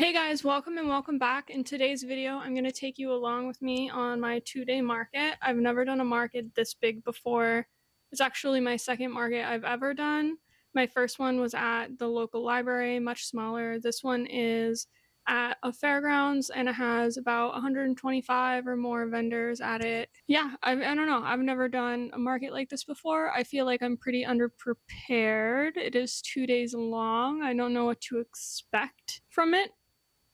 Hey guys, welcome and welcome back. In today's video, I'm going to take you along with me on my 2-day market. I've never done a market this big before. It's actually my second market I've ever done. My first one was at the local library, much smaller. This one is at a fairgrounds and it has about 125 or more vendors at it. Yeah, I don't know. I've never done a market like this before. I feel like I'm pretty underprepared. It is 2 days long. I don't know what to expect from it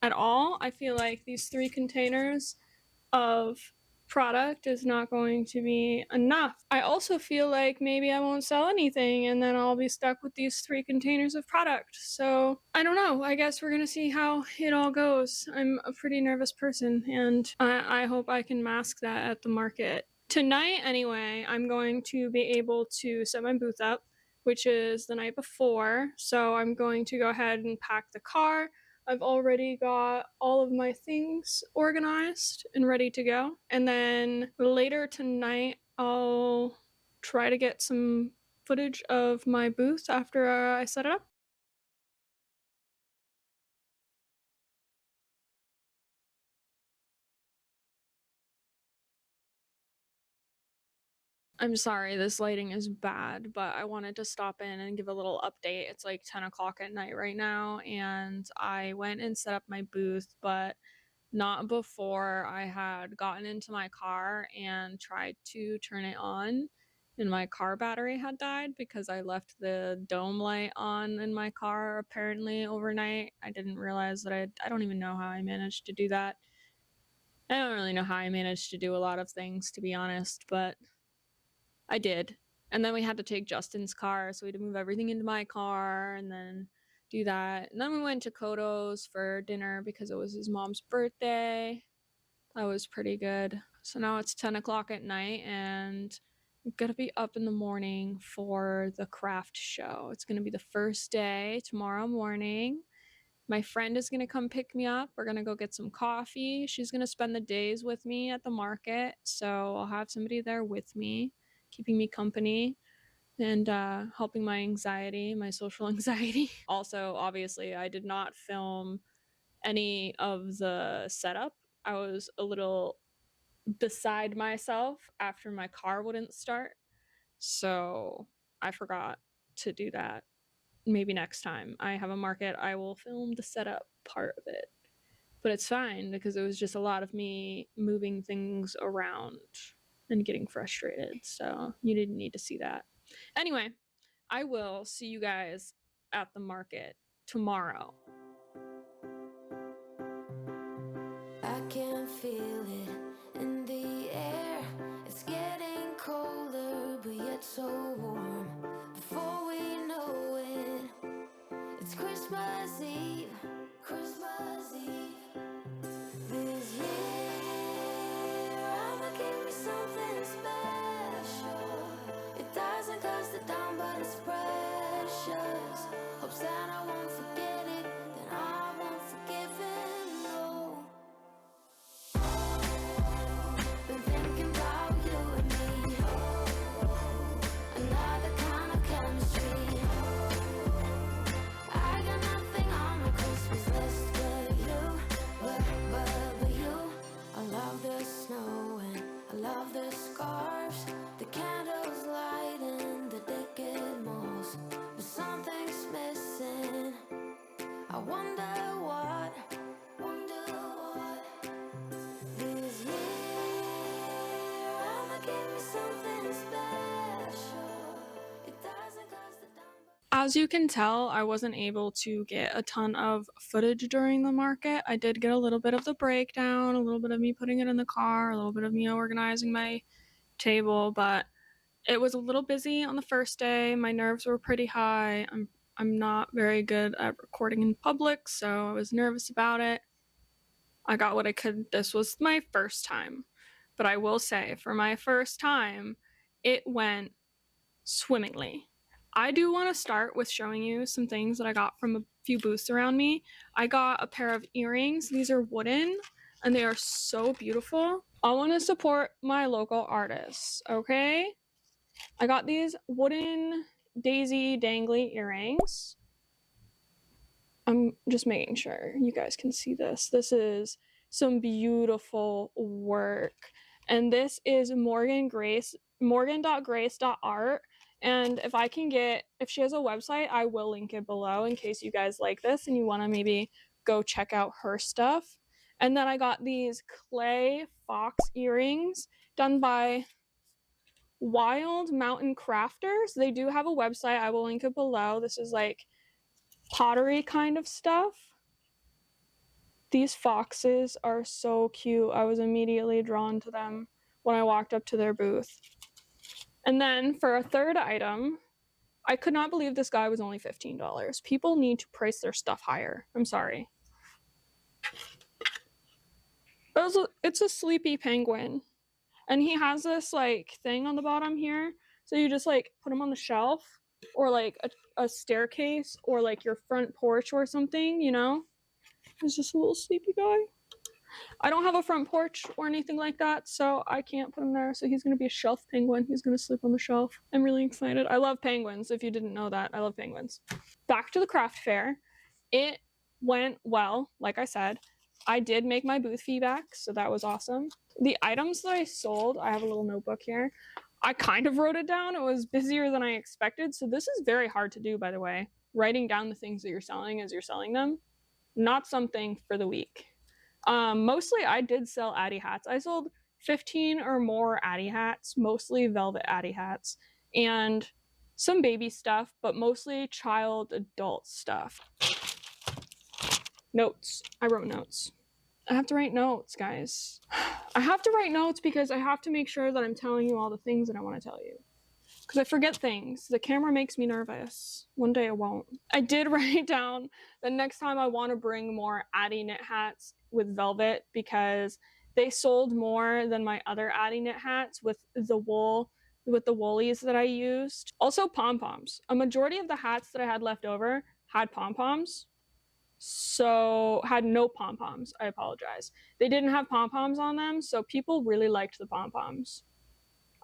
at all. I feel like these 3 containers of product is not going to be enough. I also feel like maybe I won't sell anything and then I'll be stuck with these 3 containers of product. So I don't know. I guess we're gonna see how it all goes. I'm a pretty nervous person and I hope I can mask that at the market. Tonight anyway, I'm going to be able to set my booth up, which is the night before. So I'm going to go ahead and pack the car. I've already got all of my things organized and ready to go. And then later tonight, I'll try to get some footage of my booth after I set it up. I'm sorry, this lighting is bad, but I wanted to stop in and give a little update. It's like 10 o'clock at night right now, and I went and set up my booth, but not before I had gotten into my car and tried to turn it on, and my car battery had died because I left the dome light on in my car apparently overnight. I didn't realize that I don't even know how I managed to do that. I don't really know how I managed to do a lot of things, to be honest, but I did. And then we had to take Justin's car, so we had to move everything into my car and then do that. And then we went to Kodo's for dinner because it was his mom's birthday. That was pretty good. So now it's 10 o'clock at night and I'm gonna be up in the morning for the craft show. It's gonna be the first day tomorrow morning. My friend is gonna come pick me up. We're gonna go get some coffee. She's gonna spend the days with me at the market, so I'll have somebody there with me, keeping me company and helping my anxiety, my social anxiety. Also, obviously, I did not film any of the setup. I was a little beside myself after my car wouldn't start, so I forgot to do that. Maybe next time I have a market, I will film the setup part of it. But it's fine because it was just a lot of me moving things around and getting frustrated, so you didn't need to see that. Anyway, I will see you guys at the market tomorrow. I can feel it in the air. It's getting colder, but yet so warm. Before we know it, it's Christmas Eve. Christmas Eve. This year, I'ma give me something special. It doesn't cost a dime, but it's precious. Hope Santa won't forget it, then I won't forgive him, no. Been thinking about you and me, another kind of chemistry. I got nothing on my Christmas list but you, but you. I love the snow and I love the scarves, the candles lighting the decade malls. But something's missing. I wonder what. This year, I'ma give me something special. It doesn't cost a dime. As you can tell, I wasn't able to get a ton of footage during the market. I did get a little bit of the breakdown, a little bit of me putting it in the car, a little bit of me organizing my table, but it was a little busy on the first day. My nerves were pretty high. I'm not very good at recording in public, so I was nervous about it. I got what I could. This was my first time, but I will say for my first time, it went swimmingly. I do want to start with showing you some things that I got from a few booths around me. I got a pair of earrings. These are wooden and they are so beautiful. I want to support my local artists, okay? I got these wooden daisy dangly earrings. I'm just making sure you guys can see this. This is some beautiful work. And this is morgan.grace.art. And if she has a website, I will link it below in case you guys like this and you want to maybe go check out her stuff. And then I got these clay fox earrings done by Wild Mountain Crafters. They do have a website. I will link it below. This is like pottery kind of stuff. These foxes are so cute. I was immediately drawn to them when I walked up to their booth. And then for a third item, I could not believe this guy was only $15. People need to price their stuff higher. I'm sorry. It's a sleepy penguin. And he has this like thing on the bottom here. So you just like put him on the shelf or like a staircase or like your front porch or something, you know? He's just a little sleepy guy. I don't have a front porch or anything like that, so I can't put him there. So he's going to be a shelf penguin. He's going to sleep on the shelf. I'm really excited. I love penguins. If you didn't know that, I love penguins. Back to the craft fair. It went well, like I said. I did make my booth fee back, so that was awesome. The items that I sold, I have a little notebook here. I kind of wrote it down. It was busier than I expected. So this is very hard to do, by the way. Writing down the things that you're selling as you're selling them. Not something for the week. Mostly I did sell Addy hats. I sold 15 or more Addy hats, mostly velvet Addy hats, and some baby stuff, but mostly child adult stuff. Notes. I wrote notes. I have to write notes, guys. I have to write notes because I have to make sure that I'm telling you all the things that I want to tell you. Because I forget things. The camera makes me nervous. One day I won't. I did write down the next time I want to bring more Addy knit hats with velvet because they sold more than my other Addy knit hats with the woolies that I used. Also pom-poms. A majority of the hats that I had left over had pom-poms. So had no pom-poms. I apologize. They didn't have pom-poms on them, so people really liked the pom-poms.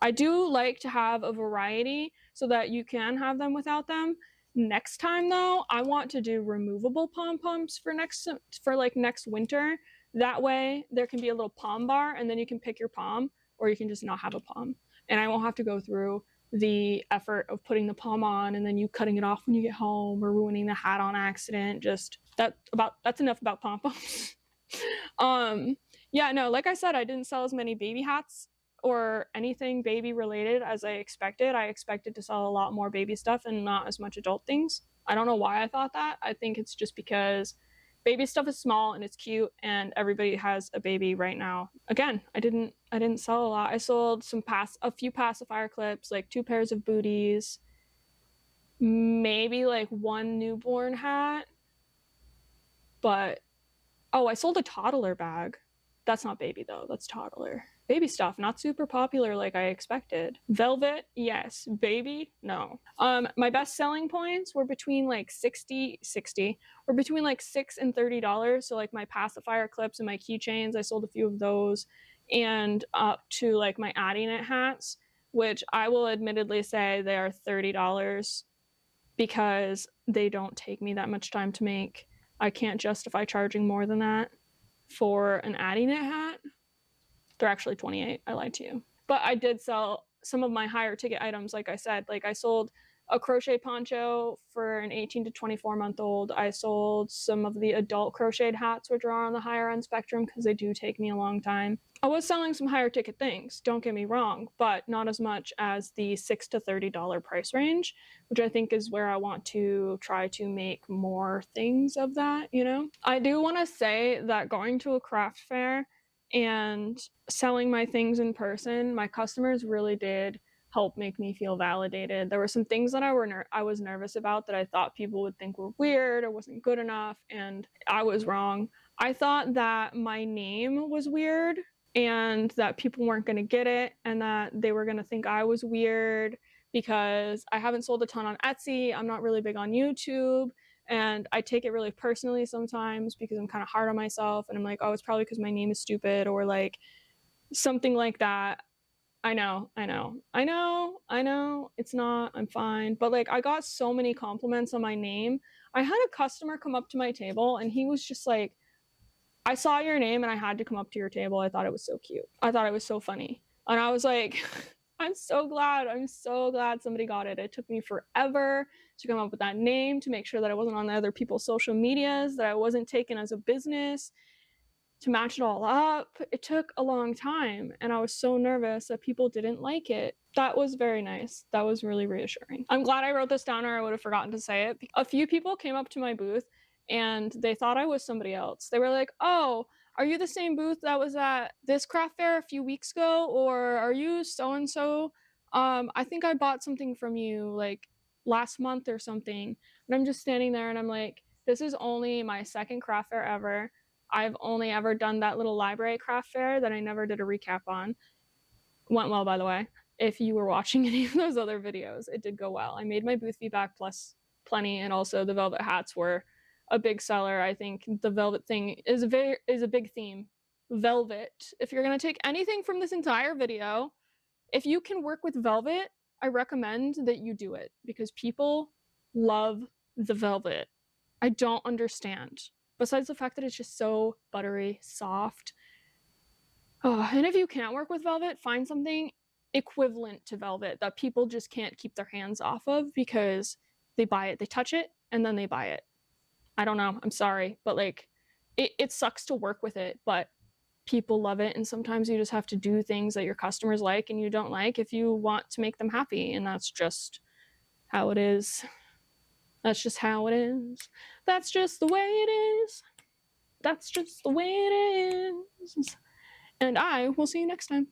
I do like to have a variety so that you can have them without them. Next time though, I want to do removable pom-poms for next winter. That way there can be a little pom bar and then you can pick your pom or you can just not have a pom. And I won't have to go through the effort of putting the pom on and then you cutting it off when you get home or ruining the hat on accident. That's enough about pom-poms. Yeah, no, like I said, I didn't sell as many baby hats or anything baby related as I expected. I expected to sell a lot more baby stuff and not as much adult things. I don't know why I thought that. I think it's just because baby stuff is small and it's cute and everybody has a baby right now. Again, I didn't sell a lot. I sold a few pacifier clips, like 2 pairs of booties, maybe like 1 newborn hat. But I sold a toddler bag. That's not baby though, that's toddler. Baby stuff, not super popular like I expected. Velvet, yes. Baby, no. My best selling points were between like 60, or between like $6 and $30. So like my pacifier clips and my keychains, I sold a few of those, and up to like my Addy knit hats, which I will admittedly say they are $30 because they don't take me that much time to make. I can't justify charging more than that for an Addy knit hat. They're actually 28. I lied to you. But I did sell some of my higher ticket items, like I said. Like I sold a crochet poncho for an 18 to 24 month old. I sold some of the adult crocheted hats, which are on the higher end spectrum because they do take me a long time. I was selling some higher ticket things, don't get me wrong, but not as much as the $6 to $30 price range, which I think is where I want to try to make more things of that, you know? I do want to say that going to a craft fair and selling my things in person, my customers really did help make me feel validated. There were some things that I was nervous about that I thought people would think were weird or wasn't good enough, and I was wrong. I thought that my name was weird and that people weren't going to get it and that they were going to think I was weird because I haven't sold a ton on Etsy. I'm not really big on YouTube. And I take it really personally sometimes because I'm kind of hard on myself and I'm like, oh, it's probably because my name is stupid or like something like that. I know. It's not, I'm fine. But like I got so many compliments on my name. I had a customer come up to my table and he was just like, I saw your name and I had to come up to your table. I thought it was so cute. I thought it was so funny. And I was like, I'm so glad. I'm so glad somebody got it. It took me forever to come up with that name, to make sure that it wasn't on the other people's social medias, that I wasn't taken as a business, to match it all up. It took a long time and I was so nervous that people didn't like it. That was very nice. That was really reassuring. I'm glad I wrote this down or I would have forgotten to say it. A few people came up to my booth and they thought I was somebody else. They were like, oh, are you the same booth that was at this craft fair a few weeks ago? Or are you so-and-so? I think I bought something from you like last month or something. And I'm just standing there and I'm like, this is only my second craft fair ever. I've only ever done that little library craft fair that I never did a recap on. Went well, by the way. If you were watching any of those other videos, it did go well. I made my booth feedback plus plenty, and also the velvet hats were a big seller. I think the velvet thing is a big theme. Velvet. If you're gonna take anything from this entire video, if you can work with velvet, I recommend that you do it because people love the velvet. I don't understand. Besides the fact that it's just so buttery, soft. Oh, and if you can't work with velvet, find something equivalent to velvet that people just can't keep their hands off of because they buy it, they touch it, and then they buy it. I don't know. I'm sorry, but like it sucks to work with it, but people love it. And sometimes you just have to do things that your customers like and you don't like if you want to make them happy. And that's just how it is. That's just how it is. That's just the way it is. That's just the way it is. And I will see you next time.